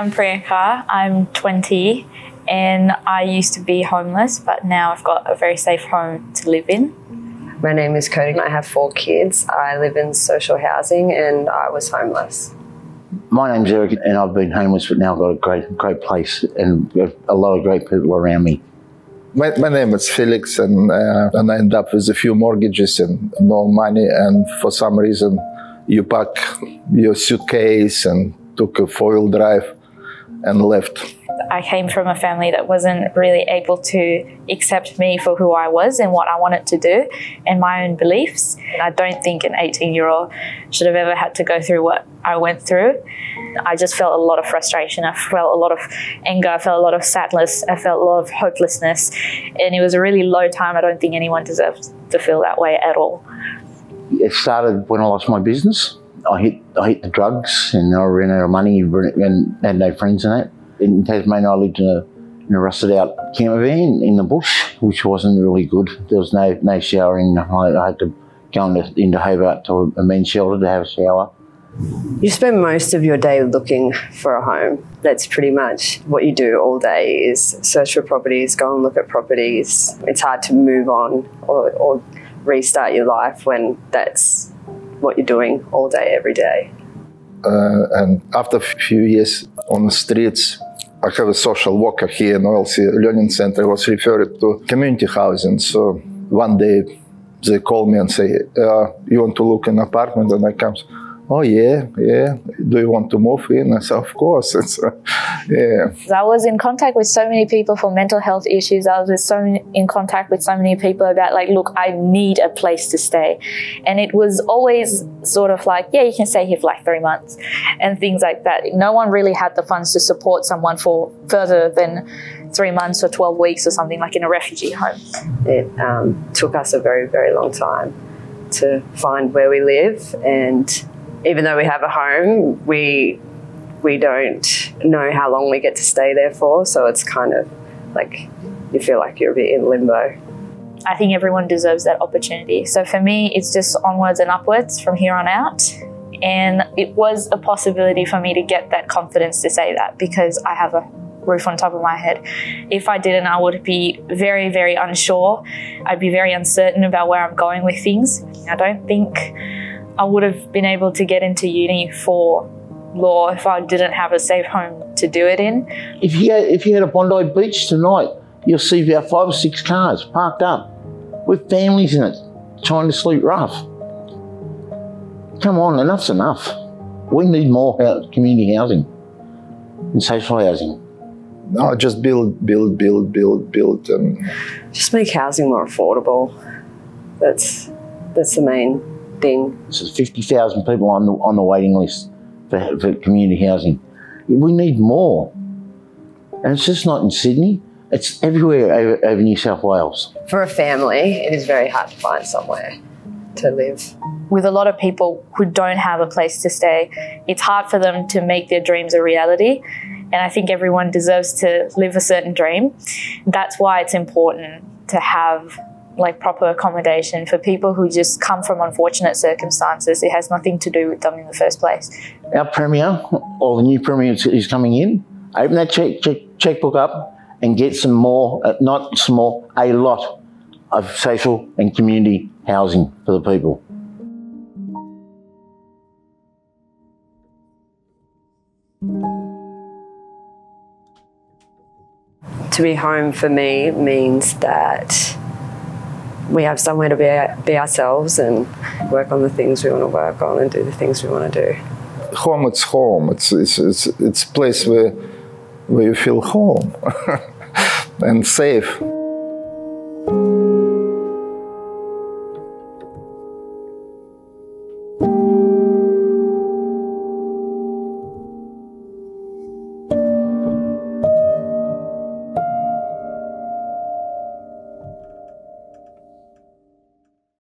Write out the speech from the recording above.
I'm Priyanka. I'm 20 and I used to be homeless, but now I've got a very safe home to live in. My name is Cody. I have 4 kids. I live in social housing and I was homeless. My name's Eric and I've been homeless, but now I've got a great place and a lot of great people around me. My name is Felix, and I ended up with a few mortgages and no money, and for some reason you pack your suitcase and took a 4-wheel drive and left. I came from a family that wasn't really able to accept me for who I was and what I wanted to do and my own beliefs. I don't think an 18-year-old should have ever had to go through what I went through. I just felt a lot of frustration. I felt a lot of anger. I felt a lot of sadness. I felt a lot of hopelessness. And it was a really low time. I don't think anyone deserves to feel that way at all. It started when I lost my business. I hit the drugs and I ran out of money and had no friends in that. In Tasmania, I lived in a rusted-out camper van in the bush, which wasn't really good. There was no showering. I had to go into Hobart to a men's shelter to have a shower. You spend most of your day looking for a home. That's pretty much what you do all day, is search for properties, go and look at properties. It's hard to move on or restart your life when that's what you're doing all day, every day. And after a few years on the streets, I have a social worker here in OLC Learning Center. I was referred to community housing. So one day they call me and say, you want to look in an apartment? And I come, oh yeah. Do you want to move in? I said, of course. Yeah. I was in contact with so many people for mental health issues. I was in contact with so many people about like, look, I need a place to stay. And it was always sort of like, yeah, you can stay here for like 3 months and things like that. No one really had the funds to support someone for further than 3 months or 12 weeks or something, like in a refugee home. It took us a very, very long time to find where we live, and even though we have a home, we don't know how long we get to stay there for, so it's kind of like you feel like you're a bit in limbo. I think everyone deserves that opportunity. So for me, it's just onwards and upwards from here on out. And it was a possibility for me to get that confidence to say that because I have a roof on top of my head. If I didn't, I would be very, very unsure. I'd be very uncertain about where I'm going with things. I don't think I would have been able to get into uni for law if I didn't have a safe home to do it in. If you had a Bondi Beach tonight, you'll see about 5 or 6 cars parked up with families in it, trying to sleep rough. Come on, enough's enough. We need more community housing and social housing. No, just build. Just make housing more affordable. That's the main thing. So 50,000 people on the waiting list for community housing. We need more. And it's just not in Sydney. It's everywhere over New South Wales. For a family, it is very hard to find somewhere to live. With a lot of people who don't have a place to stay, it's hard for them to make their dreams a reality. And I think everyone deserves to live a certain dream. That's why it's important to have like proper accommodation for people who just come from unfortunate circumstances. It has nothing to do with them in the first place. Our Premier, or the new Premier is coming in, open that checkbook up and get some more, not some more, a lot of social and community housing for the people. To be home for me means that we have somewhere to be ourselves and work on the things we want to work on and do the things we want to do. Home, it's home. It's a place where you feel home and safe.